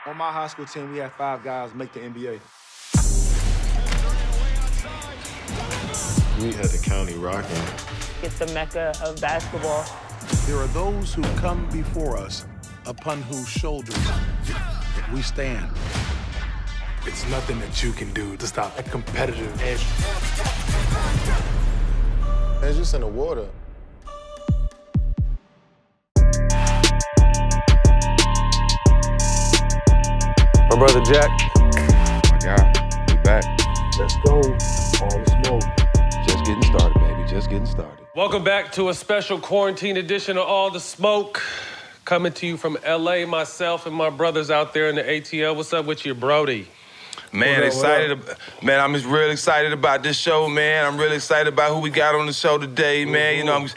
On my high school team, we had 5 guys make the NBA. We had the county rocking. It's the mecca of basketball. There are those who come before us, upon whose shoulders we stand. It's nothing that you can do to stop a competitive edge. It's just in the water. My brother Jack. My God, we back. Let's go. All the smoke. Just getting started, baby. Just getting started. Welcome back to a special quarantine edition of All the Smoke. Coming to you from LA, myself and my brothers out there in the ATL. What's up with you, Brody? Man, man, I'm just really excited about this show, man. I'm really excited about who we got on the show today, man. You know,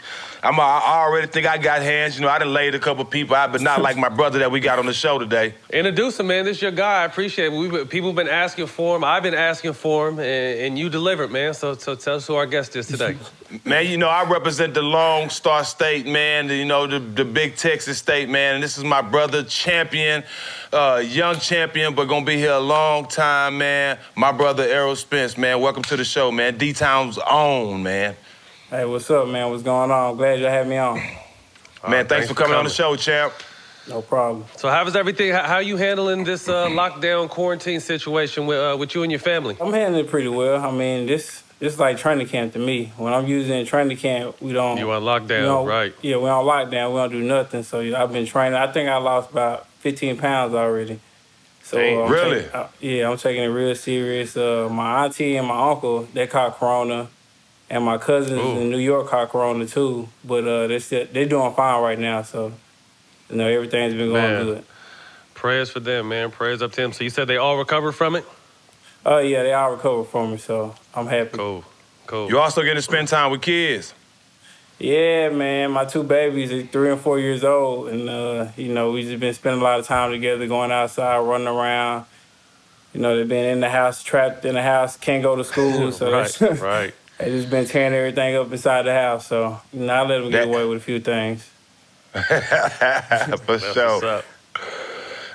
I already think I got hands. You know, I done laid a couple people out, but not like my brother that we got on the show today. Introduce him, man. This is your guy. I appreciate it. People have been asking for him. I've been asking for him, and you delivered, man. So tell us who our guest is today. Man, you know, I represent the Lone Star State, man, the big Texas state, man. And this is my brother, champion, young champion, but gonna be here a long time, man. My brother, Errol Spence, man. Welcome to the show, man. D-Town's own, man. Hey, what's up, man? What's going on? Glad you had me on. Man, thanks for coming on the show, champ. No problem. So how is everything? How are you handling this lockdown quarantine situation with you and your family? I'm handling it pretty well. I mean, this like training camp to me. When I'm using training camp, we don't... You on lockdown, right? Yeah, we're on lockdown. We don't do nothing. So I've been training. I think I lost about 15 pounds already. So really? I'm taking it real serious. My auntie and my uncle, they caught corona. And my cousins in New York caught corona too. But they're doing fine right now. So, you know, everything's been going good. Prayers for them, man. Prayers up to them. So you said they all recovered from it? Oh, yeah, they all recovered from it, so I'm happy. Cool. You also getting to spend time with kids? Yeah, man. My 2 babies are 3 and 4 years old. And, you know, we just been spending a lot of time together, going outside, running around. You know, they've been in the house, trapped in the house, can't go to school. So right. They just been tearing everything up inside the house. So, you know, I let them get away with a few things. For sure.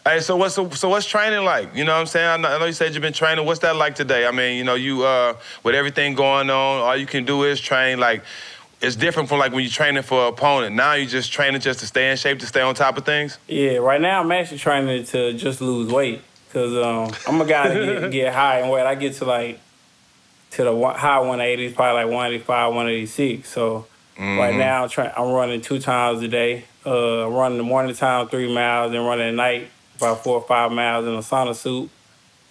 Hey, so what's training like? You know what I'm saying? I know you said you've been training. What's that like today? I mean, you know, you with everything going on, all you can do is train. Like, it's different from like when you're training for an opponent. Now you're just training just to stay in shape, to stay on top of things? Yeah, right now I'm actually training to just lose weight. Because I'm a guy to get high in weight. I get to the high 180s, probably like 185, 186. So right now I'm running 2 times a day. Running the morning time 3 miles, and running at night about 4 or 5 miles in a sauna suit.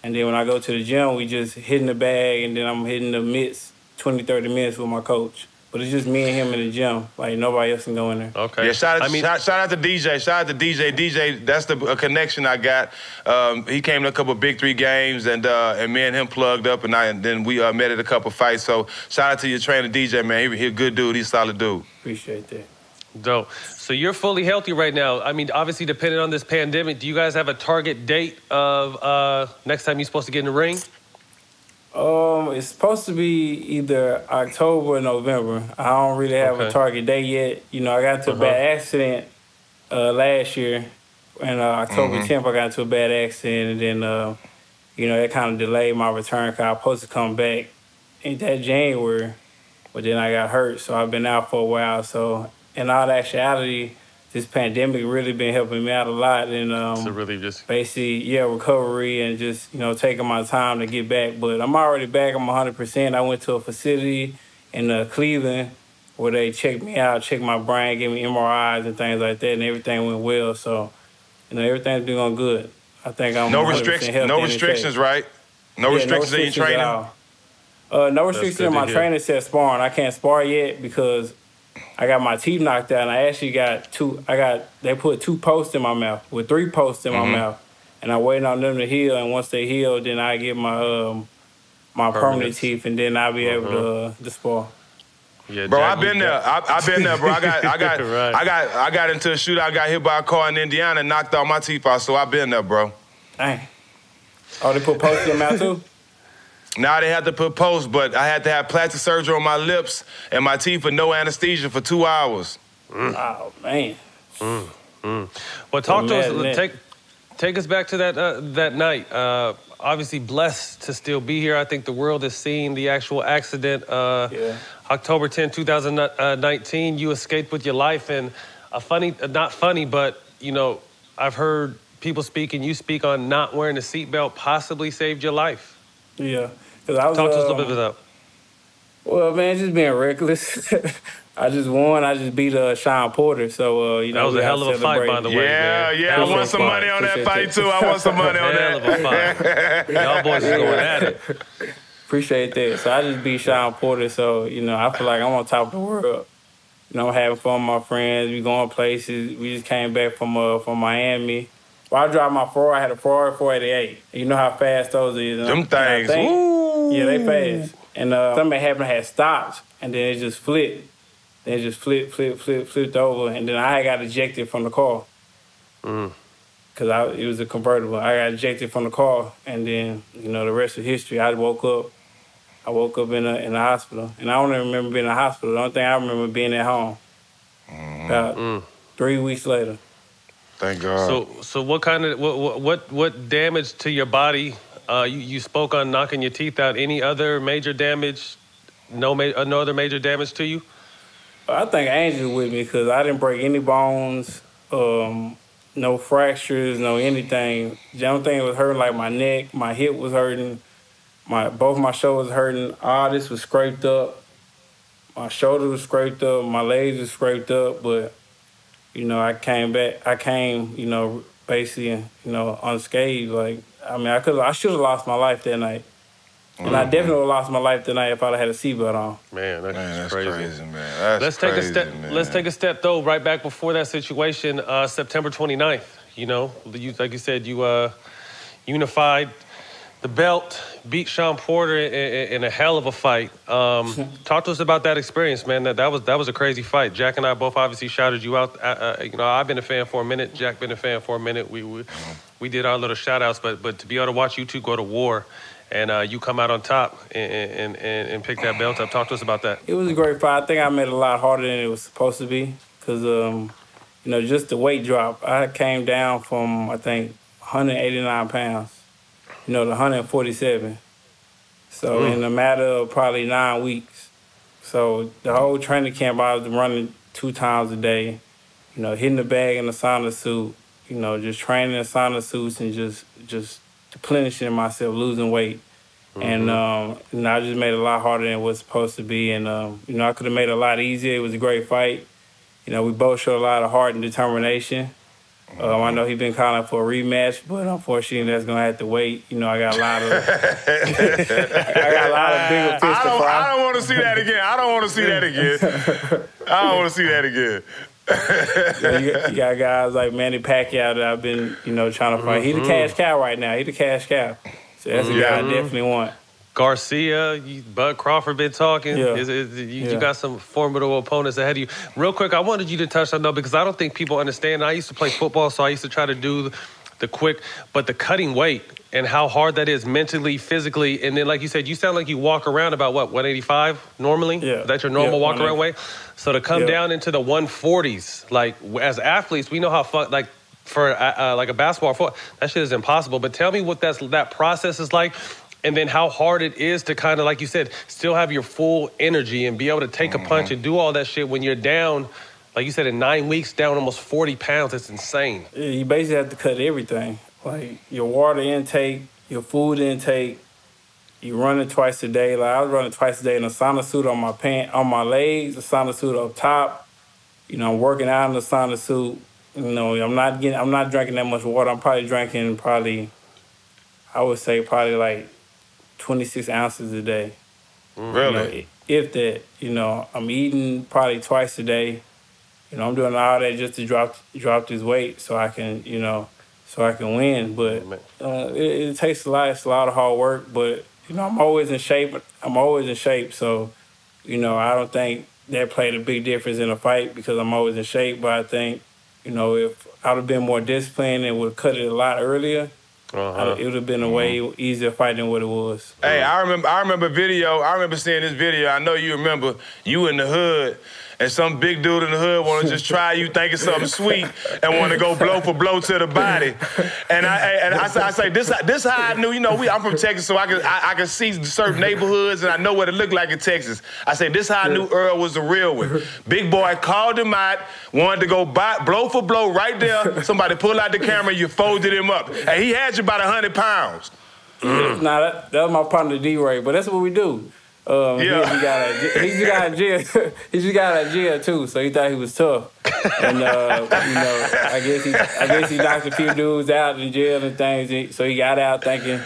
And then when I go to the gym, we just hitting the bag, and then I'm hitting the mitts 20, 30 minutes with my coach. But it's just me and him in the gym. Like, nobody else can go in there. Okay. Yeah, shout out to DJ. Shout out to DJ. DJ, that's a connection I got. He came to a couple of Big 3 games, and me and him plugged up, and then we met at a couple of fights. So shout out to your trainer, DJ, man. He's a good dude. He's a solid dude. Appreciate that. Dope. So you're fully healthy right now. I mean, obviously, depending on this pandemic, do you guys have a target date of next time you're supposed to get in the ring? It's supposed to be either October or November. I don't really have a target date yet. You know, I got into a bad accident last year. And October 10th, I got into a bad accident. And then, you know, that kind of delayed my return because I was supposed to come back in that January. But then I got hurt, so I've been out for a while. So in all actuality, this pandemic really been helping me out a lot. And so really just basically, recovery and just, you know, taking my time to get back. But I'm already back. I'm 100%. I went to a facility in Cleveland where they checked me out, checked my brain, gave me MRIs and things like that, and everything went well. So, you know, everything's been going good. I think I'm no restrictions, right? No restrictions in your training? No restrictions in my training set sparring. I can't spar yet because I got my teeth knocked out, and I actually got they put 2 posts in my mouth, with 3 posts in my mouth, and I'm waiting on them to heal, and once they heal, then I get my permanent teeth, and then I'll be able to spar. Yeah, bro, I've been there. I've been there, bro. I got into a shootout, got hit by a car in Indiana, and knocked all my teeth out, so I've been there, bro. Dang. Oh, they put posts in your mouth too? Now they had to put posts, but I had to have plastic surgery on my lips and my teeth with no anesthesia for 2 hours. Oh, man. Well, talk to us. Take us back to that night. Obviously blessed to still be here. I think the world has seen the actual accident. October 10, 2019, you escaped with your life. And not funny, but, you know, I've heard people speak and you speak on not wearing a seatbelt possibly saved your life. Yeah. Talk to us a little bit about that. Well, man, just being reckless. I just won. I just beat Sean Porter. So, you know, that was a hell of a fight, by the way. Yeah, I want some money on that fight, too. I want some money on that. Hell of a fight. Y'all boys is going at it. Appreciate that. So I just beat Sean Porter. So, you know, I feel like I'm on top of the world. You know, I'm having fun with my friends. We going places. We just came back from Miami. Well, I dropped my Ferrari. I had a Ferrari 488. You know how fast those is. Them things. Woo. Yeah, they fast. And something happened, I had stopped, and then it just flipped. Then it just flipped over, and then I got ejected from the car. Because it was a convertible. I got ejected from the car, and then, you know, the rest of history. I woke up in the hospital, and I don't even remember being in the hospital. The only thing I remember being at home. About 3 weeks later. Thank God. So what kind of what damage to your body? You spoke on knocking your teeth out. Any other major damage? No other major damage to you? I think Angel's with me because I didn't break any bones, no fractures, no anything. The only thing that was hurting, like my neck, my hip was hurting, both my shoulders hurting. All this was scraped up. My shoulder was scraped up. My legs was scraped up. But, you know, I came, you know, basically, you know, unscathed. Like, I mean, I should have lost my life that night. And I definitely would have lost my life tonight if I'd had a seatbelt on. Man, that's crazy. Man. Let's take a step. Man. Let's take a step though, right back before that situation. September 29th. You know, like you said, you unified the belt, beat Sean Porter in a hell of a fight. Talk to us about that experience, man. That was a crazy fight. Jack and I both obviously shouted you out. You know, I've been a fan for a minute. Jack been a fan for a minute. We did our little shout outs, but to be able to watch you two go to war. And you come out on top and pick that belt up. Talk to us about that. It was a great fight. I think I made it a lot harder than it was supposed to be because, you know, just the weight drop. I came down from, I think, 189 pounds, you know, to 147. So in a matter of probably 9 weeks. So the whole training camp, I was running 2 times a day, you know, hitting the bag in the sauna suit, you know, just training in sauna suits and just replenishing myself, losing weight. And, you know, I just made it a lot harder than it was supposed to be. And, you know, I could have made it a lot easier. It was a great fight. You know, we both showed a lot of heart and determination. I know he's been calling for a rematch, but unfortunately, that's gonna have to wait. You know, I got a lot of bigger fish to fry. I don't want to see that again. I don't want to see that again. You got guys like Manny Pacquiao that I've been, you know, trying to fight. He's the cash cow right now. He's the cash cow. So that's a guy I definitely want. Garcia, Bud Crawford been talking. Yeah. You got some formidable opponents ahead of you. Real quick, I wanted you to touch on, though, because I don't think people understand. I used to play football, so I used to try to do the quick, but the cutting weight and how hard that is mentally, physically. And then, like you said, you sound like you walk around about, 185 normally? Yeah. That's your normal walk-around weight? So to come down into the 140s, like, as athletes, we know how for like a basketball foot, that shit is impossible. But tell me what that process is like. And then how hard it is to kind of, like you said, still have your full energy and be able to take a punch and do all that shit when you're down, like you said, in 9 weeks, down almost 40 pounds. It's insane. Yeah, you basically have to cut everything. Like your water intake, your food intake, you running twice a day. Like I was running twice a day in a sauna suit on my legs, a sauna suit up top. You know, I'm working out in the sauna suit. You know, I'm not drinking that much water. I'm probably drinking I would say like 26 ounces a day. Really? You know, if that, you know, I'm eating probably twice a day. You know, I'm doing all that just to drop this weight so I can, you know, win. But it takes a lot. It's a lot of hard work. But, you know, I'm always in shape. So, you know, I don't think that played a big difference in a fight because I'm always in shape. But I think, you know, if I would have been more disciplined and would have cut it a lot earlier, it would have been a way easier fight than what it was. Hey, I remember seeing this video. I know you remember you in the hood, and some big dude in the hood want to just try you thinking something sweet and want to go blow for blow to the body. And I say this how I knew, you know, I'm from Texas, so I can see certain neighborhoods and I know what it looked like in Texas. I say this how I knew Earl was the real one. Big boy called him out, wanted to go blow for blow right there. Somebody pull out the camera, you folded him up. And he had you about 100 pounds. Nah, that was my partner D-Ray, but that's what we do. He just got out of jail. He just got out of jail too, so he thought he was tough. And you know, I guess he knocked a few dudes out in jail and things. So he got out thinking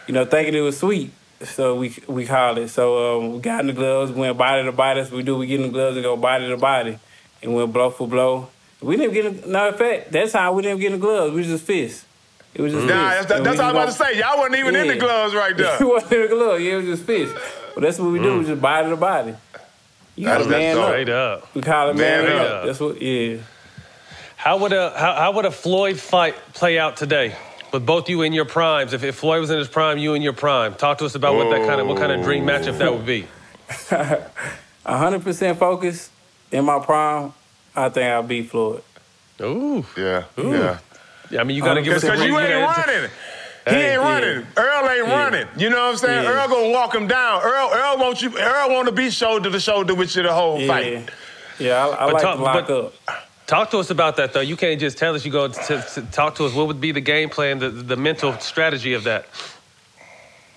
it was sweet. So we called it. So we got in the gloves, went body to body. That's what we do. We get in the gloves and go body to body, and went blow for blow. We didn't get in fact, that time we didn't get in the gloves. We just fist. It was just fist. That's what I was about to say. Y'all wasn't even in the gloves right there. We wasn't in the gloves. Yeah, it was just fist. But that's what we do. We just body to body. You got to man up. Straight up. We call it man up. That's what. Yeah. How would a Floyd fight play out today? With both you in your primes, if Floyd was in his prime, you in your prime, talk to us about what kind of dream matchup that would be. 100% focus in my prime, I think I'll beat Floyd. Ooh. Yeah. Ooh. Yeah. I mean, you got to give us because you ain't running. He ain't running. Earl ain't running. You know what I'm saying? Yeah. Earl gonna walk him down. Earl want to be shoulder to shoulder with you the whole fight. Yeah, I like to lock up. Talk to us about that, though. You can't just tell us. You go to talk to us. What would be the game plan, the mental strategy of that?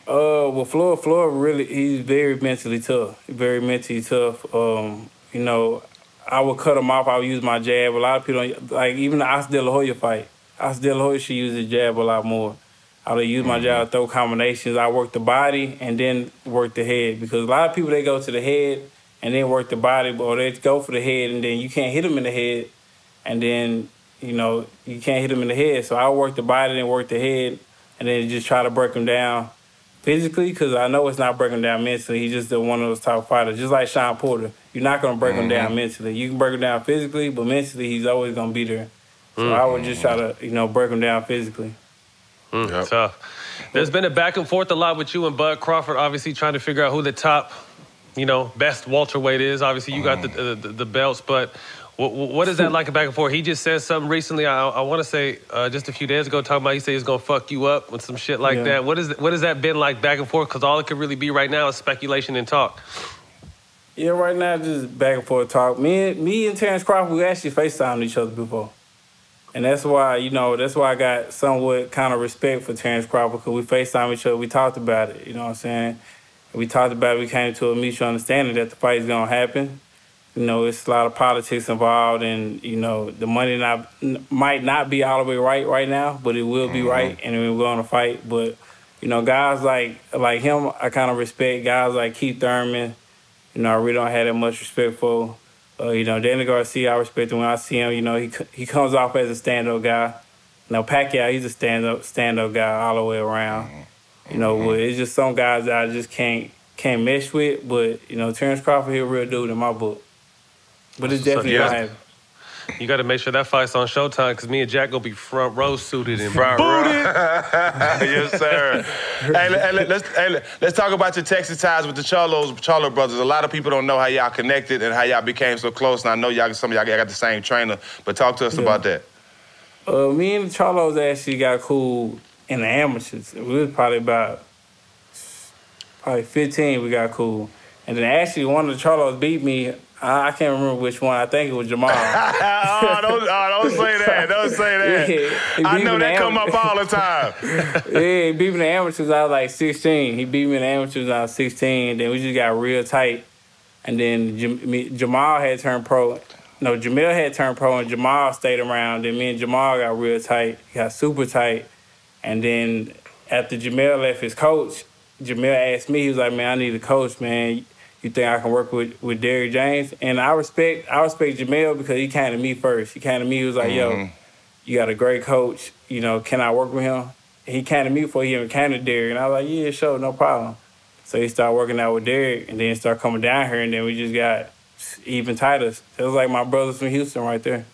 Well, Floyd really, he's very mentally tough. Very mentally tough. You know, I would cut him off. I would use my jab. A lot of people don't, like, even the Oscar De La Hoya fight. Oscar De La Hoya, she used his jab a lot more. I would use my jab, throw combinations. I work the body and then work the head. Because a lot of people, they go to the head and then work the body, or they go for the head and then you can't hit them in the head. And then, you know, you can't hit him in the head. So I work the body and work the head and then just try to break him down physically, because I know it's not breaking him down mentally. He's just one of those top fighters, just like Sean Porter. You're not going to break him down mentally. You can break him down physically, but mentally he's always going to be there. So I would just try to, you know, break him down physically. Tough. There's been a back and forth a lot with you and Bud Crawford, obviously trying to figure out who the top, you know, best welterweight is. Obviously you got the belts, but what is that like back and forth? He just said something recently, I want to say just a few days ago, talking about he said he's going to fuck you up with some shit like that. What has that been like back and forth? Because all it could really be right now is speculation and talk. Yeah, right now just back and forth talk. Me and Terrence Crawford, we actually FaceTimed each other before. And that's why, you know, I got somewhat kind of respect for Terrence Crawford, because we FaceTimed each other. We talked about it, you know what I'm saying? We talked about it. We came to a mutual understanding that the fight is going to happen. You know, it's a lot of politics involved, and, you know, the money might not be all the way right now, but it will be right, and we're going to fight. But, you know, guys like him, I kind of respect. Guys like Keith Thurman, you know, I really don't have that much respect for. You know, Danny Garcia, I respect him when I see him. You know, he comes off as a stand-up guy. You know, Pacquiao, he's a stand-up guy all the way around. You know, but it's just some guys that I just can't mesh with. But, you know, Terrence Crawford, he's a real dude in my book. But it's definitely going to happen. You got to make sure that fight's on Showtime, because me and Jack going to be front row suited and front row. Yes, sir. Let's talk about your Texas ties with the Charlo brothers. A lot of people don't know how y'all connected and how y'all became so close. And I know some of y'all got the same trainer, but talk to us about that. Me and the Charlos actually got cool in the amateurs. We was probably 15 we got cool. And then actually one of the Charlos beat me. I can't remember which one. I think it was Jamal. Don't say that. Don't say that. Yeah, I know that come up all the time. Yeah, he beat me in the amateurs. I was like 16. He beat me in the amateurs. I was 16. Then we just got real tight. And then Jamal had turned pro. No, Jamil had turned pro, and Jamal stayed around. Then me and Jamal got real tight. Got super tight. And then after Jamil left his coach, Jamil asked me, he was like, man, I need a coach, man. You think I can work with Derrick James? And I respect Jamel, because he came to me first. He came to me, he was like, yo, you got a great coach. You know, can I work with him? And he came to me before he even came to Derrick. And I was like, yeah, sure, no problem. So he started working out with Derrick, and then started coming down here, and then we just got even tighter. It was like my brothers from Houston right there.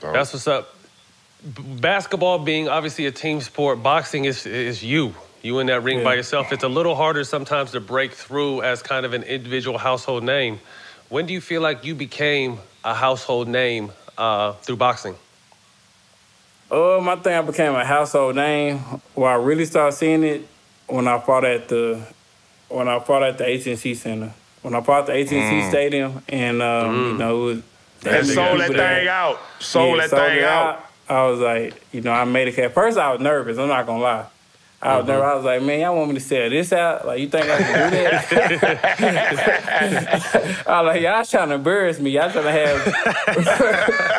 That's what's up. Basketball being obviously a team sport, boxing is you. You in that ring by yourself. It's a little harder sometimes to break through as kind of an individual household name. when do you feel like you became a household name through boxing? I think I became a household name. Where I really started seeing it when I fought at the AT&T Center. When I fought at the AT&T Stadium, and you know, it was And sold that thing out. Sold that thing out. I was like, you know, I made it. At first, I was nervous. I'm not gonna lie. I was nervous. I was like, man, y'all want me to sell this out? Like, you think I can do that? I was like, y'all trying to embarrass me. Y'all trying to have.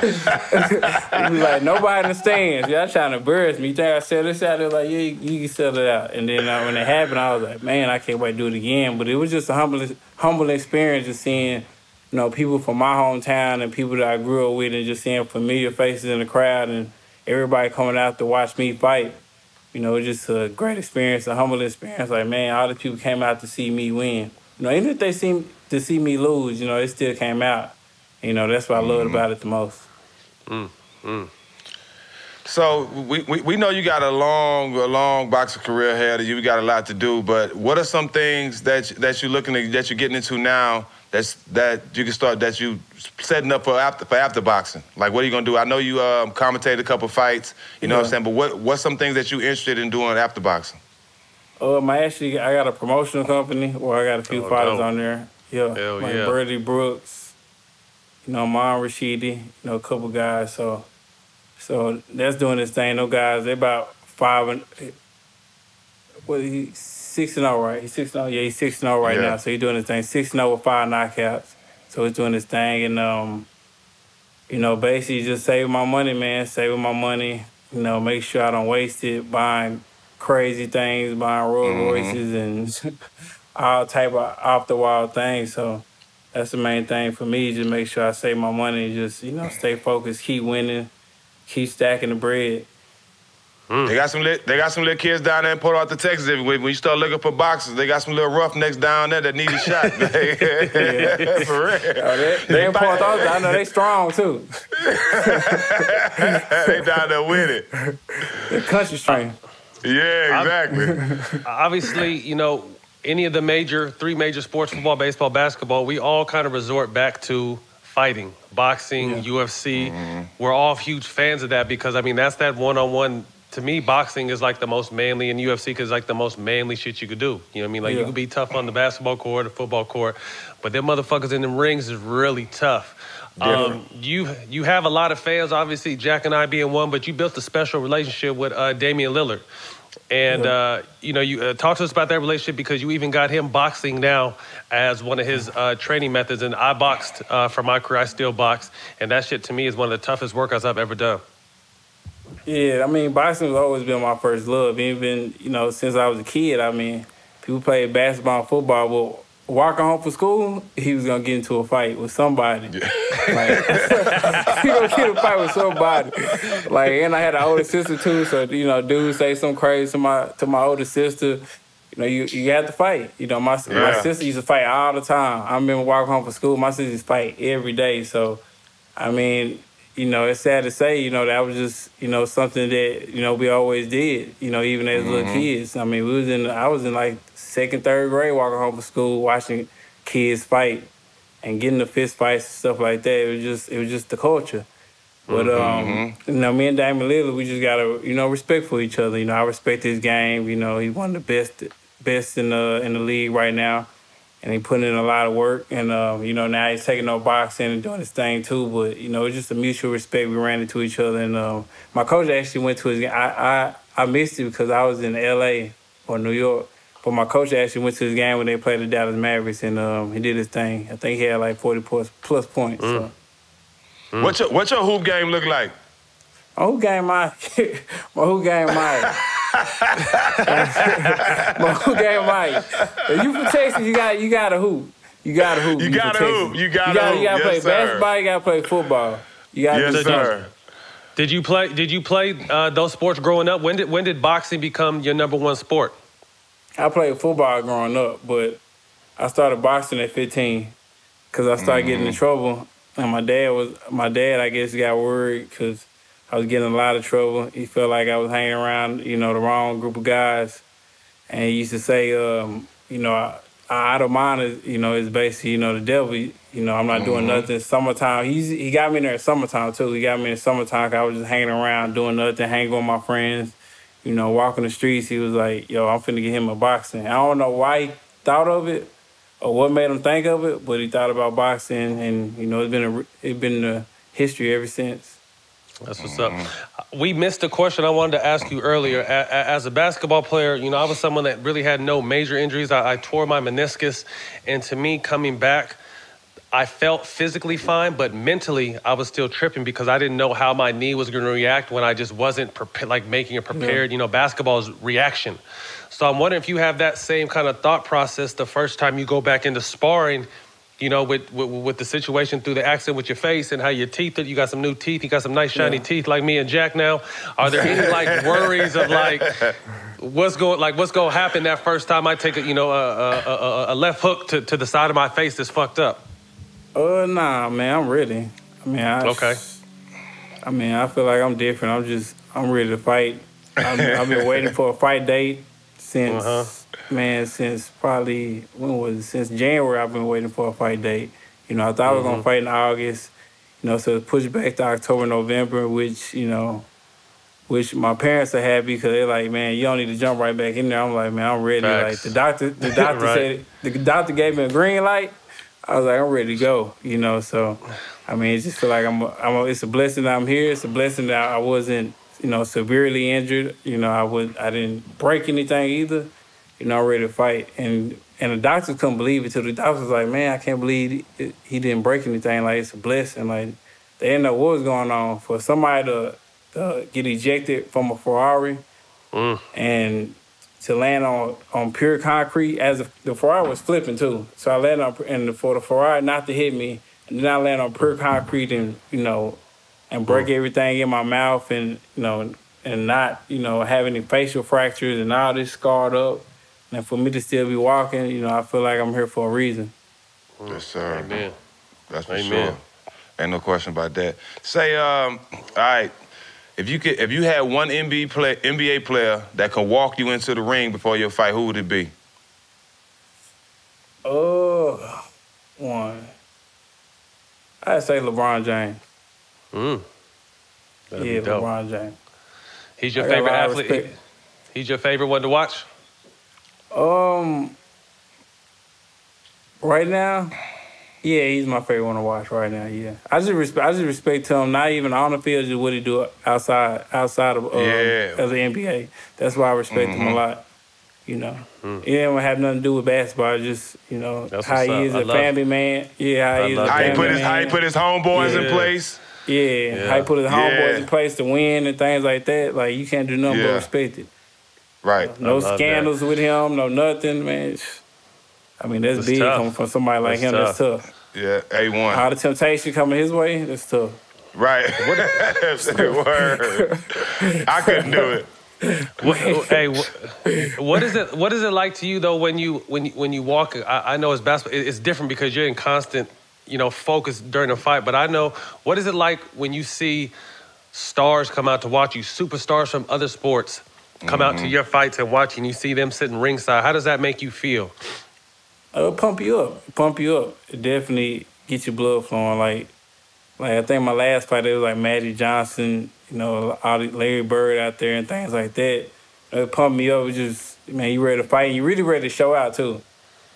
He was like, nobody in the stands. Y'all trying to embarrass me. You think I sell this out? They're like, yeah, you can sell it out. And then when it happened, I was like, man, I can't wait to do it again. But it was just a humble experience just seeing, you know, people from my hometown and people that I grew up with, and just seeing familiar faces in the crowd and everybody coming out to watch me fight. You know, it was just a great experience, a humble experience. Like, man, all the people came out to see me win. You know, even if they seem to see me lose, you know, it still came out. You know, that's what I loved about it the most. So we know you got a long boxing career ahead of you. You got a lot to do. But what are some things that you're getting into now that you can start, that you setting up for after boxing? Like, what are you gonna do? I know you commentated a couple fights. You know what I'm saying? But what's some things that you interested in doing after boxing? I got a promotional company where I got a few fighters on there. Yeah, Hell like yeah. Birdie Brooks, you know, Mon Rashidi, you know, a couple guys. So that's doing this thing. Those guys, they about 6-0, right? He's 6-0. Yeah, he's 6-0 right now. So he's doing his thing. 6-0 with 5 knockouts. So he's doing his thing, and you know, basically just saving my money, man. Saving my money. You know, make sure I don't waste it buying crazy things, buying Rolls Royces and all type of off the wall things. So that's the main thing for me. Just make sure I save my money and just, you know, stay focused, keep winning, keep stacking the bread. They got some little kids down there in Port Arthur, Texas. When you start looking for boxers, they got some little roughnecks down there that need a shot. For real. They in Port Arthur, I know they strong too. They down there with it. The country strain. Yeah, exactly. Obviously, you know, any of the three major sports, football, baseball, basketball, we all kind of resort back to fighting, boxing, UFC. We're all huge fans of that because, I mean, that's that one-on-one. To me, boxing is like the most manly, and UFC is like the most manly shit you could do. You know what I mean? Like, you can be tough on the basketball court, the football court, but them motherfuckers in them rings is really tough. You have a lot of fans, obviously, Jack and I being one, but you built a special relationship with Damian Lillard. And, you know, you talk to us about that relationship because you even got him boxing now as one of his training methods. And I boxed for my career. I still box. And that shit, to me, is one of the toughest workouts I've ever done. Yeah, I mean, boxing has always been my first love. Even, you know, since I was a kid, I mean, people played basketball and football, but walking home from school, he was going to get into a fight with somebody. Like, he going to get a fight with somebody. Like, and I had an older sister, too, so, you know, dudes say something crazy to my older sister. You know, you have to fight. You know, my sister used to fight all the time. I remember walking home from school, my sister used to fight every day. So, I mean, you know, it's sad to say, you know, that was just, you know, something that, you know, we always did, you know, even as little kids. I mean, I was in like 2nd, 3rd grade walking home from school, watching kids fight and getting the fist fights and stuff like that. It was just the culture. But, you know, me and Damian Lillard, we just got to, you know, respect for each other. You know, I respect his game. You know, he's one of the best in the league right now. And he put in a lot of work, and, you know, now he's taking up boxing and doing his thing, too. But, you know, it's just a mutual respect. We ran into each other. And my coach actually went to his game. I missed it because I was in L.A. or New York. But my coach actually went to his game when they played the Dallas Mavericks, and he did his thing. I think he had like 40 plus points. So. What's your hoop game look like? My hoop game, my hoop game, my hoop game, if you from Texas, you got to hoop. You got to hoop. You got to hoop. You got to hoop. You got to play basketball. You got to play football. You got yes, sir. Did you play those sports growing up? When did boxing become your number one sport? I played football growing up, but I started boxing at 15 because I started getting in trouble, and my dad I guess got worried because I was getting in a lot of trouble. He felt like I was hanging around, you know, the wrong group of guys. And he used to say, you know, out of mind is, is basically, the devil. I'm not doing nothing. Summertime, he got me in there in summertime too. He got me in summertime 'cause I was just hanging around, doing nothing, hanging with my friends, walking the streets. He was like, yo, I'm finna get him a boxing. I don't know why he thought of it or what made him think of it, but he thought about boxing, and, it's been a history ever since. That's what's up. We missed a question I wanted to ask you earlier. As a basketball player, I was someone that really had no major injuries. I tore my meniscus, and to me, coming back, I felt physically fine, but mentally, I was still tripping because I didn't know how my knee was going to react when I just wasn't making it prepared. Basketball is reaction. So I'm wondering if you have that same kind of thought process the first time you go back into sparring, with the situation through the accident with your face and how your teeth, you got some new teeth, you got some nice shiny teeth like me and Jack now. Are there any worries of what's going to happen that first time I take a left hook to the side of my face that's fucked up? Nah, man, I'm ready. Okay. I feel like I'm different. I'm ready to fight. I've been waiting for a fight date since probably, when was it? Since January, I've been waiting for a fight date. I thought I was going to fight in August, so pushed back to October, November, which my parents are happy because they're like, man, you don't need to jump right back in there. I'm like, man, I'm ready. Facts. Like, the doctor Right. the doctor gave me a green light. I was like, I'm ready to go, so, it just feel like it's a blessing that I'm here. It's a blessing that I wasn't, severely injured. I didn't break anything either. I'm ready to fight. And the doctors couldn't believe it too. The doctors was like, man, I can't believe he didn't break anything. Like, it's a blessing. Like, they didn't know what was going on. For somebody to get ejected from a Ferrari and to land on pure concrete, as if the Ferrari was flipping too. So I landed on, and for the Ferrari not to hit me, and then I land on pure concrete and, and break everything in my mouth and, and not, have any facial fractures and all this scarred up. And for me to still be walking, I feel like I'm here for a reason. Yes, sir. Amen. That's for Amen. sure. Ain't no question about that. Say, all right, if you had one NBA player that could walk you into the ring before your fight, who would it be? One. I'd say LeBron James. That'd be dope. LeBron James. He's your favorite athlete? He's your favorite one to watch? Right now, yeah, he's my favorite one to watch right now. Yeah, I just respect him. Not even on the field, just what he do outside of the NBA. That's why I respect him a lot. It don't have nothing to do with basketball. Just That's how he is a family man. Yeah, how he is a family man. How he put his homeboys in place. Yeah, how he put his homeboys in place to win and things like that. Like, you can't do nothing but respect it. Right. No scandals with him, no nothing, man. That's big tough. coming from somebody like him. That's tough. Yeah, A1. All the temptation coming his way, that's tough. Right. Word. I couldn't do it. What is it like to you though when you walk? I know it's basketball. It's different because you're in constant, focus during the fight. But I know, what is it like when you see stars come out to watch you, superstars from other sports come out to your fights and watch you, and you see them sitting ringside? How does that make you feel? It'll pump you up. It definitely gets your blood flowing. Like I think my last fight, it was like Magic Johnson, all the Larry Bird out there and things like that. It pumped me up. It just, man, you ready to fight. You really ready to show out too.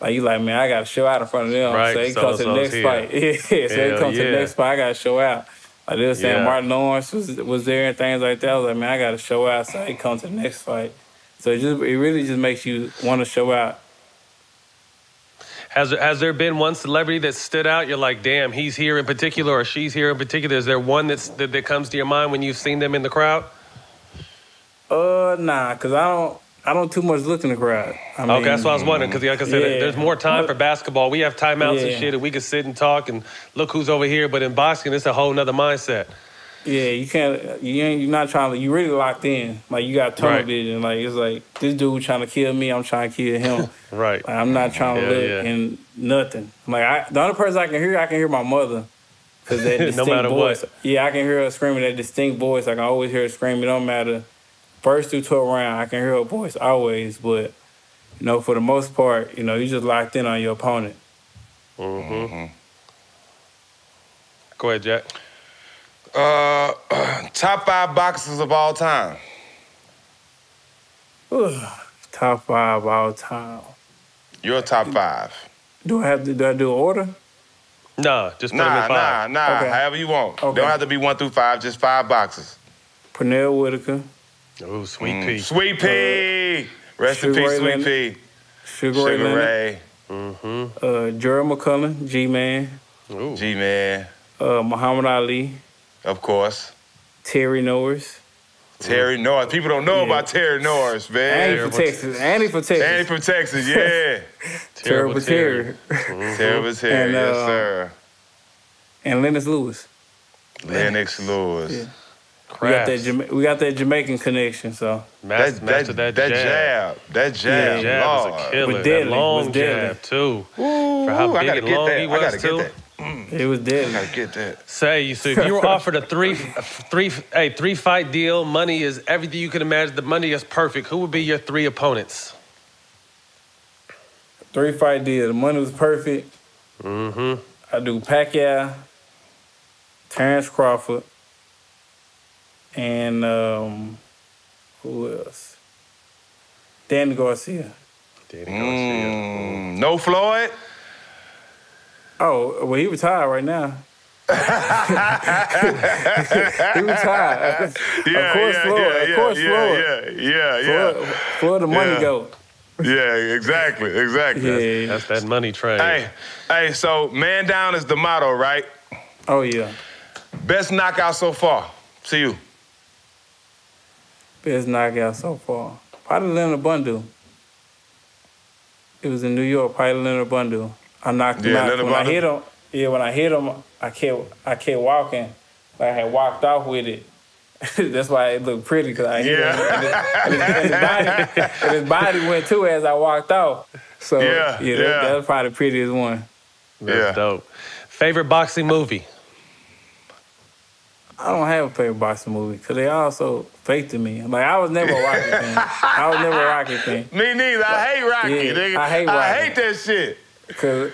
Like, you like, man, I got to show out in front of them. Right, so it comes to the next fight. It comes to the next fight, I got to show out. Like they were saying, Martin Lawrence was there and things like that. I was like, man, I got to show out so it comes to the next fight. So it really just makes you want to show out. Has there been one celebrity that stood out? You're like, damn, he's here in particular or she's here in particular. Is there one that comes to your mind when you've seen them in the crowd? Nah, because I don't too much look in the crowd. Okay, that's what I was wondering, because like I said, there's more time for basketball. We have timeouts and shit, and we can sit and talk and look who's over here. But in boxing, it's a whole nother mindset. Yeah, you can't. You're not trying to. You really locked in. Like, you got tunnel vision. Like, it's like, this dude trying to kill me. I'm trying to kill him. Right. Like, I'm not trying to look in nothing. Like, the only person I can hear my mother. Because that distinct no matter voice. what. Yeah, I can hear her screaming that distinct voice. I can always hear her screaming. It don't matter. First through 12 round, I can hear her voice always. But for the most part, you just locked in on your opponent. Mm-hmm. Go ahead, Jack. Top 5 boxers of all time. Top 5 all time. Your top 5. Do I do an order? Nah, just put them in 5. Okay. However you want. Okay. Don't have to be 1 through 5, just 5 boxers. Pernell Whitaker. Oh, Sweet Pea. Sweet Pea. Rest in peace, Sweet Pea. Sugar Ray. Mm-hmm. Gerald McCullough, G-Man. Ooh. G-Man. Muhammad Ali. Of course. Terry Norris. Terry Norris. People don't know about Terry Norris, man. Andy from Texas. Yeah. Terrible Terry. Terrible Terry, yes, sir. And Lennox Lewis. Lennox Lewis. Yeah. We got that Jamaican connection, so. Master that jab. That jab. Jab was a killer. That long jab, too. Ooh, for how big and long he was, too. It was deadly. I gotta get that. So if you were offered a three-fight deal, money is everything you can imagine. The money is perfect. Who would be your 3 opponents? 3-fight deal. The money was perfect. Mm-hmm. I do Pacquiao, Terrence Crawford, and who else? Danny Garcia. No Floyd? Oh, well, he retired right now. He retired. Of course, Floyd. Floyd, the money goat. Yeah, exactly. Yeah. That's that money train. Hey, so man down is the motto, right? Oh, yeah. Best knockout so far. See you. Best knockout so far. Probably Leonard Bundle. It was in New York, probably Leonard Bundle. I knocked him out. When I hit him, I kept walking. Like I had walked off with it. That's why it looked pretty, because I hit him. And his body went too as I walked off. So, that was probably the prettiest one. That's dope. Favorite boxing movie? I don't have a favorite boxing movie, because they all so fake to me. Like, I was never a Rocky fan. Me neither. I hate Rocky. Yeah, I hate Rocky. I hate that shit. Because,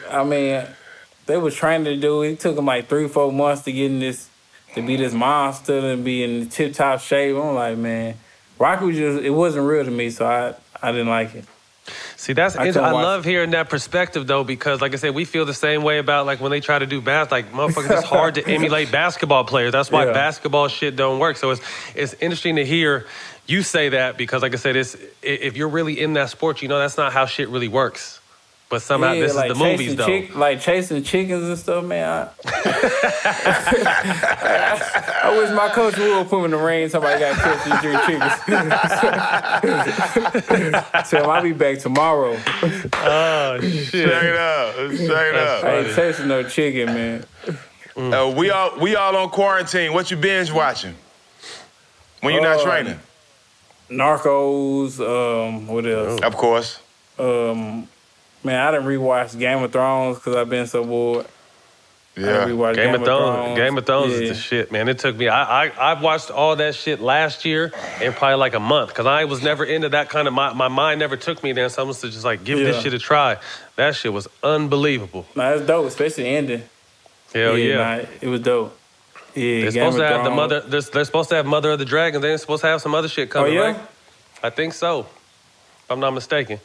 they was trying to do it. It took them like 3-4 months to get in this, to be this monster and be in tip-top shape. I'm like, man, Rocky was it wasn't real to me, so I didn't like it. See, I love hearing that perspective, though, because, like I said, we feel the same way about, like, when they try to do like, motherfuckers, it's hard to emulate basketball players. That's why basketball shit don't work. So it's interesting to hear you say that, because, like I said, if you're really in that sport, that's not how shit really works. But somehow this is the movies, though. Like chasing chickens and stuff, man. I wish my coach would put me in the ring. Somebody got catch these 3 chickens. So I'll be back tomorrow. Oh, shit. Check it out. I ain't chasing no chicken, man. We all on quarantine. What you binge watching when you're not training? Narcos. What else? Of course. Man, I didn't rewatch Game of Thrones because I've been so bored. Yeah. Game of Thrones is the shit, man. It took me, I watched all that shit last year in probably like a month, because I was never into that kind of, my mind never took me there, so I was just like, give this shit a try. That shit was unbelievable. Nah, it's dope, especially the ending. Hell yeah. Nah, it was dope. Yeah, they're supposed to have they're supposed to have Mother of the Dragon, they're supposed to have some other shit coming, right? I think so, if I'm not mistaken.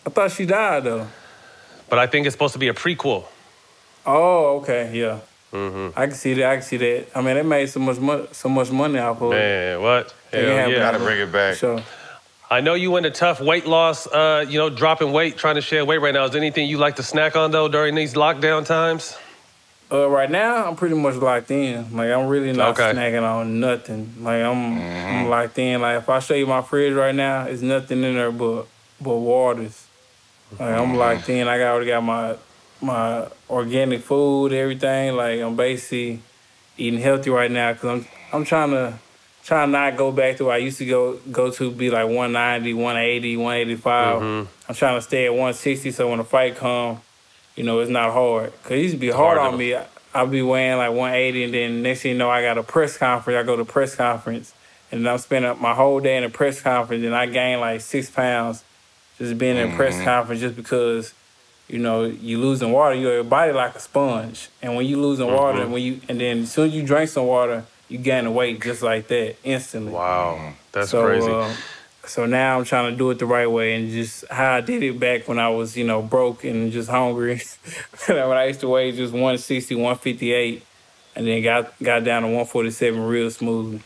I thought she died, though. But I think it's supposed to be a prequel. Oh, okay, yeah. Mm-hmm. I can see that. I mean, they made so much money off of it. Man, what? Hell yeah. Gotta bring it back. Sure. I know you in a tough weight loss, dropping weight, trying to shed weight right now. Is there anything you like to snack on, though, during these lockdown times? Right now, I'm pretty much locked in. Like, I'm really not snacking on nothing. Like, I'm locked in. Like, if I show you my fridge right now, there's nothing in there but waters. Like, I'm locked in. I already got my organic food, everything. Like, I'm basically eating healthy right now, because I'm trying to not go back to where I used to go to be like 190, 180, 185. I'm trying to stay at 160, so when the fight comes, it's not hard. Because it used to be hard on me. I'll be weighing like 180, and then next thing you know, I got a press conference. I go to a press conference, and I'm spending my whole day in a press conference, and I gain like 6 pounds just being in a press conference just because, you know, you losing water, your body like a sponge. And when you losing water, and then as soon as you drink some water, you gain the weight just like that instantly. Wow, that's crazy. So now I'm trying to do it the right way, and just how I did it back when I was, you know, broke and just hungry. When I used to weigh just 160, 158, and then got down to 147 real smoothly.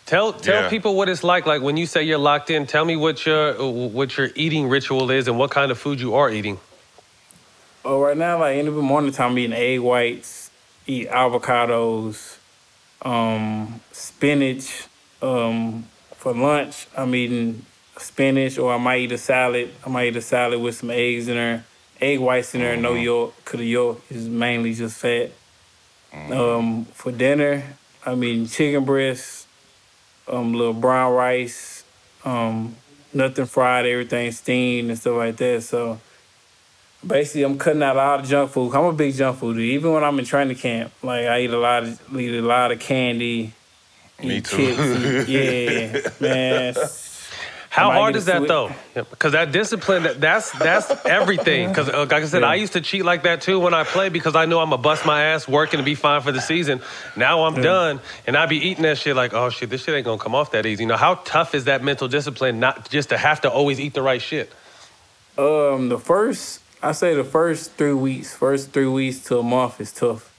Tell people what it's like when you say you're locked in. Tell me what your eating ritual is and what kind of food you are eating. Oh, right now, like in the morning time, I'm eating egg whites, eat avocados, spinach. For lunch, I'm eating spinach, or I might eat a salad. I might eat a salad with some eggs in there, egg whites in there, no yolk, because the yolk is mainly just fat. For dinner, I'm eating chicken breasts, little brown rice, nothing fried, everything steamed and stuff like that. So basically, I'm cutting out all the junk food. I'm a big junk food dude. Even when I'm in training camp, like I eat a lot of candy. Me too. Chips, yeah, man. How hard is that though? Because that discipline, that's everything. Because like I said, I used to cheat like that too when I played because I knew I'm gonna bust my ass working to be fine for the season. Now I'm done, and I be eating that shit like, oh shit, this shit ain't gonna come off that easy. You know, how tough is that mental discipline not just to have to always eat the right shit? The first 3 weeks to a month is tough.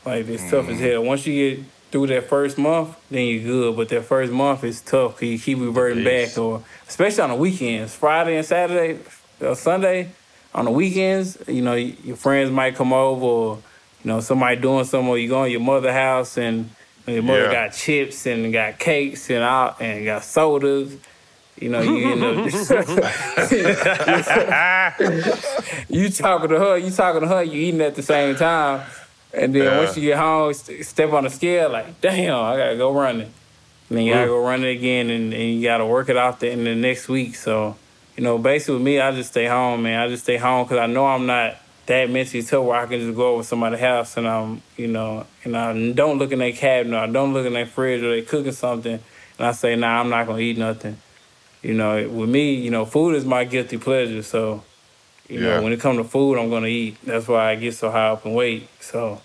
Like it's tough as hell. Once you get through that first month, then you're good. But that first month is tough because you keep reverting back, or especially on the weekends, Friday and Saturday, or Sunday, on the weekends, you know, your friends might come over, or, you know, somebody doing something, or you go to your mother's house and your mother got chips and got cakes and got sodas. You know, you end up you talking to her, you eating at the same time. And then once you get home, step on the scale, like, damn, I gotta go running. And then you gotta go run it again, and you gotta work it out in the next week. So, you know, basically with me, I just stay home, man. I just stay home because I know I'm not that mentally tough where I can just go over somebody's house and I don't look in their cabinet, or I don't look in their fridge, or they cooking something, and I say, nah, I'm not gonna eat nothing. You know, with me, you know, food is my guilty pleasure. So, you know, when it comes to food, I'm gonna eat. That's why I get so high up in weight. So,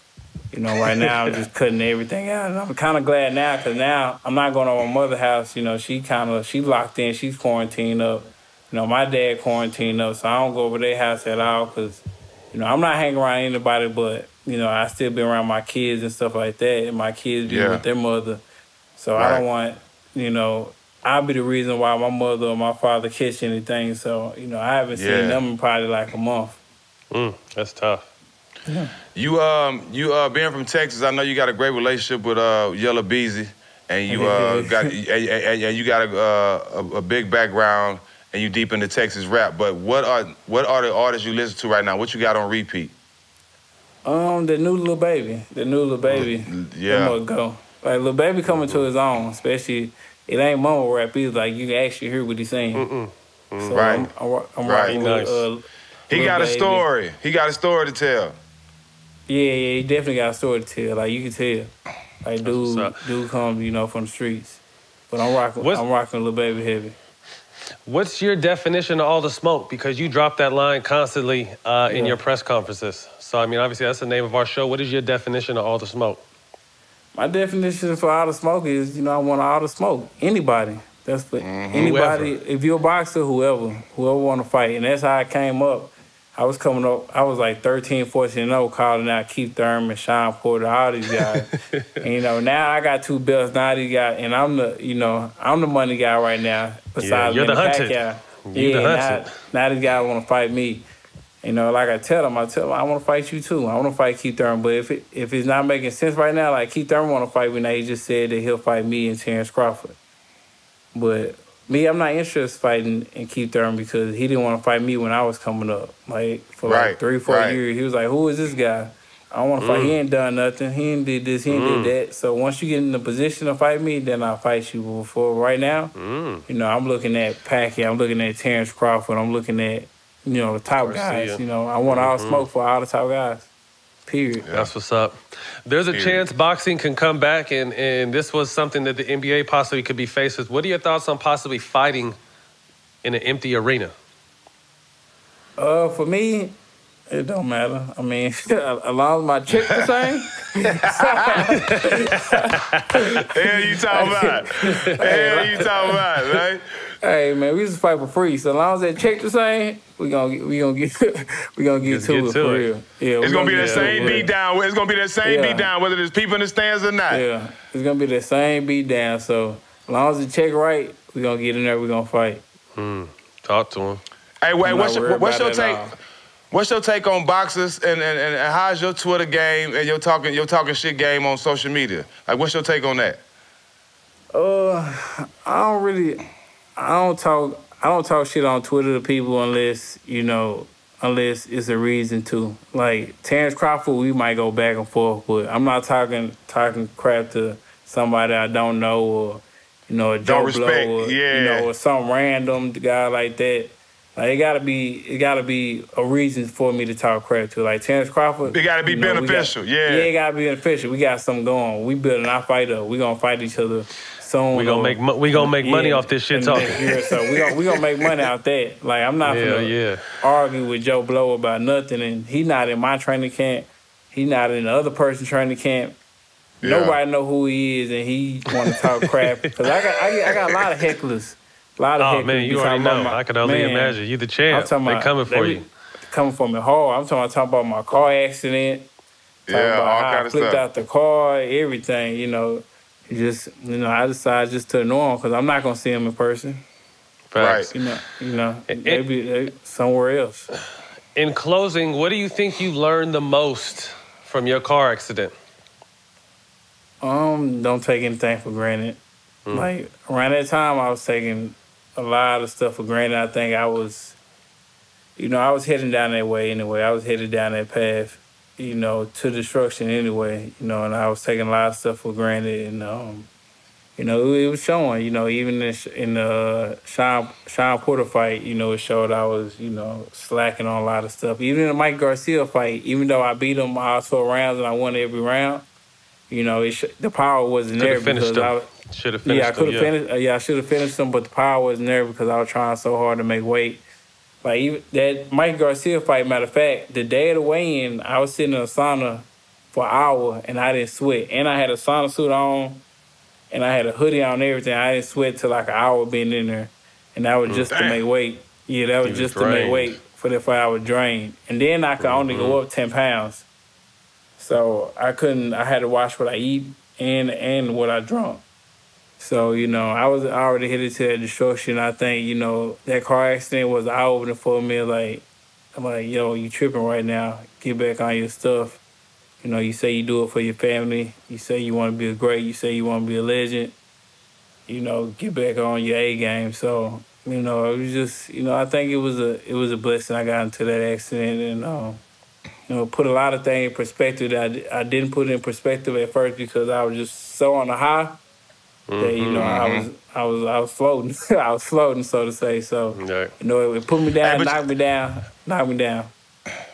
you know, right now I'm just cutting everything out. And I'm kind of glad now because now I'm not going to my mother's house. You know, she locked in. She's quarantined up. You know, my dad quarantined up, so I don't go over their house at all because, you know, I'm not hanging around anybody, but, you know, I still be around my kids and stuff like that, and my kids be with their mother. So I don't want, you know, I'll be the reason why my mother or my father catch anything. So, you know, I haven't seen them in probably like a month. That's tough. Yeah. You being from Texas, I know you got a great relationship with Yella Beezy, and you got a big background, and you deep into Texas rap. But what are the artists you listen to right now? What you got on repeat? The new Lil Baby. Yeah. Let go. Like Lil Baby coming to his own, especially it ain't mumble rap. He's like you can actually hear what he's saying. So right. I'm rocking with He got a story. He got a story to tell. Yeah, he definitely got a story to tell. Like you can tell, like dude comes, you know, from the streets. But I'm rocking Lil Baby heavy. What's your definition of all the smoke? Because you drop that line constantly in your press conferences. So I mean, obviously that's the name of our show. What is your definition of all the smoke? My definition for all the smoke is, you know, I want all the smoke. Anybody. That's for anybody. Whoever. If you're a boxer, whoever want to fight, and that's how I came up. I was coming up, I was like 13, 14-0, calling out Keith Thurman, Sean Porter, all these guys. And, you know, now I got 2 belts, now these guys, and I'm the money guy right now, besides you're the hunted. Now these guys want to fight me. You know, like I tell them, I want to fight you too. I want to fight Keith Thurman, but if it's not making sense right now, like Keith Thurman want to fight me now, he just said that he'll fight me and Terrence Crawford. But me, I'm not interested in fighting and Keith Thurman because he didn't want to fight me when I was coming up. Like, for like 3 or 4 years, he was like, who is this guy? I don't want to fight. He ain't done nothing. He ain't did this, he ain't did that. So once you get in the position to fight me, then I'll fight you. But for right now, you know, I'm looking at Pacquiao, I'm looking at Terrence Crawford, I'm looking at, you know, the top guys. You know, I want all the smoke for all the top guys. Period. Yeah. That's what's up. There's a chance boxing can come back, and this was something that the NBA possibly could be faced with. What are your thoughts on possibly fighting in an empty arena? For me, it don't matter. I mean, as long as my check the same. Hell you talking about? Hell you talking about, right? Hey man, we used to fight for free. So as long as that check the same, we gonna get to it for real. Yeah, it's gonna be the same beat down. It's gonna be the same beat down, whether there's people in the stands or not. Yeah, it's gonna be the same beat down. So as long as the check right, we gonna get in there. We gonna fight. Talk to him. Hey, wait, what's your take? What's your take on boxers and how's your Twitter game and your talking shit game on social media? Like, what's your take on that? I don't talk shit on Twitter to people unless it's a reason to. Like Terrence Crawford, we might go back and forth, but I'm not talking crap to somebody I don't know or a Joe Blow or or some random guy like that. Like, it gotta be a reason for me to talk crap to. Like Terrence Crawford, it gotta be beneficial. It gotta be beneficial. We got something going. We building our fight up. We gonna fight each other soon. We gonna make money off this shit talking. So we gonna make money out that. Like I'm not gonna argue with Joe Blow about nothing, and he not in my training camp. He not in the other person's training camp. Yeah. Nobody know who he is, and he want to talk crap. Because I got a lot of hecklers. Oh man, you already know. I can only imagine. You the champ. They coming for you. Coming for me hard. I'm talking about my car accident. All kind of stuff. I flipped out the car, everything. I decided just to ignore him because I'm not gonna see him in person. Facts. Right. Maybe somewhere else. In closing, what do you think you learned the most from your car accident? Don't take anything for granted. Like around that time, I was taking a lot of stuff for granted. I think I was heading down that way anyway. I was headed down that path, to destruction anyway. And I was taking a lot of stuff for granted, and it was showing. Even in the Sean Porter fight, it showed I was, slacking on a lot of stuff. Even in the Mike Garcia fight, even though I beat him all 12 rounds and I won every round, the power wasn't there because I should have finished. I should have finished them, but the power wasn't there because I was trying so hard to make weight. Like even that Mike Garcia fight, matter of fact, the day of the weigh-in, I was sitting in a sauna for an hour and I didn't sweat. And I had a sauna suit on and I had a hoodie on and everything. I didn't sweat till like an hour being in there. And that was just to make weight. Yeah, that was just to make weight for the fight. I was drained. And then I could only go up 10 pounds. So I had to watch what I eat and what I drunk. So, I was already headed to that destruction. I think, that car accident was eye-opening for me. Like, I'm like, yo, you tripping right now. Get back on your stuff. You say you do it for your family. You say you want to be a great. You say you want to be a legend. Get back on your A game. So, it was just, I think it was a blessing I got into that accident and, put a lot of things in perspective that I didn't put in perspective at first because I was just so on the high. That I was floating. I was floating, so to say. So it put me down, knocked me down.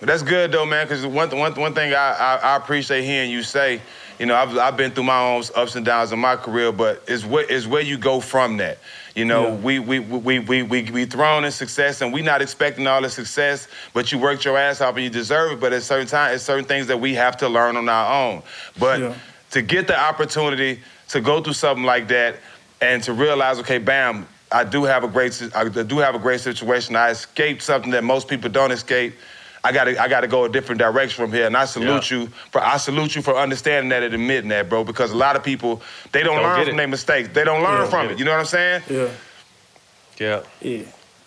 That's good though, man. Because one thing I appreciate hearing you say, I've been through my own ups and downs in my career, but is where you go from that. We thrown in success, and we not expecting all the success, but you worked your ass off and you deserve it. But at certain times, it's certain things that we have to learn on our own. But to get the opportunity to go through something like that and to realize, okay, bam, I do have a great situation. I escaped something that most people don't escape. I gotta go a different direction from here, and I salute you for understanding that and admitting that, bro. Because a lot of people they don't learn from their mistakes. They don't learn from it. You know what I'm saying? Yeah.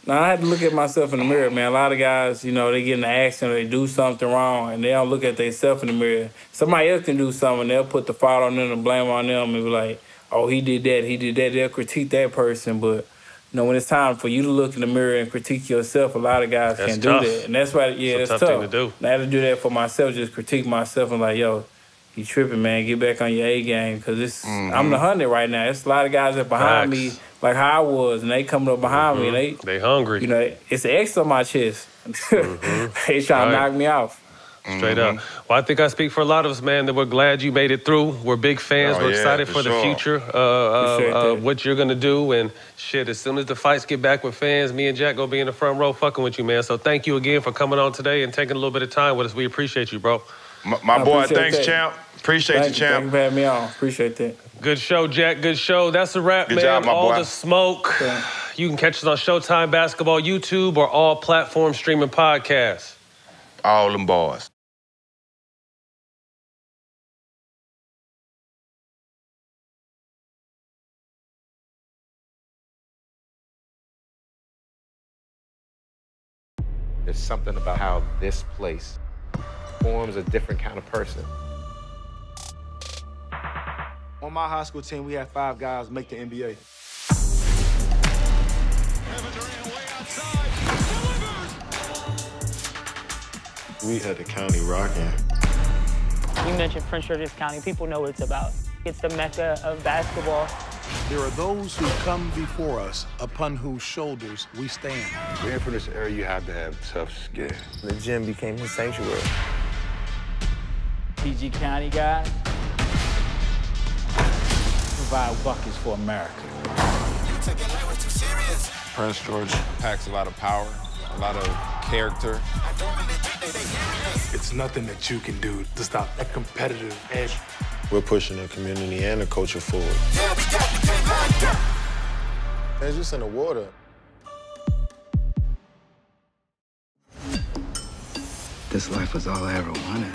Now I had to look at myself in the mirror, man. A lot of guys, they get in an accident or they do something wrong, and they don't look at themselves in the mirror. Somebody else can do something, they'll put the fault on them and blame on them and be like, "Oh, he did that." They'll critique that person, but. When it's time for you to look in the mirror and critique yourself, a lot of guys can't do that. And that's why, it's tough. Thing to do. I had to do that for myself, just critique myself and like, yo, you tripping, man. Get back on your A game. Because I'm the 100 right now. It's a lot of guys that behind me, like how I was, and they coming up behind me. And they hungry. It's an X on my chest. They trying to knock me off. Straight up. Well, I think I speak for a lot of us, man, that we're glad you made it through. We're big fans. We're excited for the future of what you're going to do. And shit, as soon as the fights get back with fans, me and Jack going to be in the front row fucking with you, man. So thank you again for coming on today and taking a little bit of time with us. We appreciate you, bro. My boy, thanks, champ. Appreciate you, champ. Thank you for having me on. Appreciate that. Good show, Jack. Good show. That's a wrap, man. Good job, my All boy. the smoke. Yeah. You can catch us on Showtime Basketball, YouTube, or all platform streaming podcasts. All them boys. There's something about how this place forms a different kind of person. On my high school team, we had 5 guys make the NBA. We had the county rocking. You mentioned Prince George's County. People know what it's about. It's the mecca of basketball. There are those who come before us, upon whose shoulders we stand. Being from this area, you have to have tough skin. The gym became his sanctuary. PG County guys provide buckets for America. Prince George packs a lot of power, a lot of character. It's nothing that you can do to stop that competitive edge. We're pushing the community and the culture forward. It's just in the water. This life was all I ever wanted.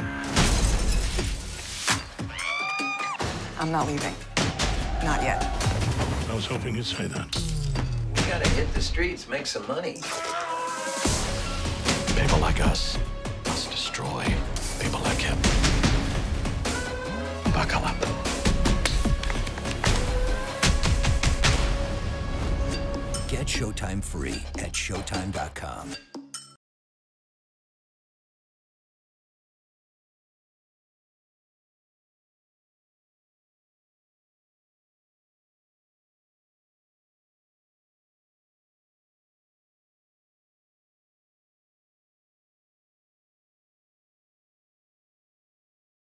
I'm not leaving. Not yet. I was hoping you'd say that. We gotta hit the streets, make some money. People like us must destroy people like him. Buckle up. Get Showtime free at SHOWTIME.com.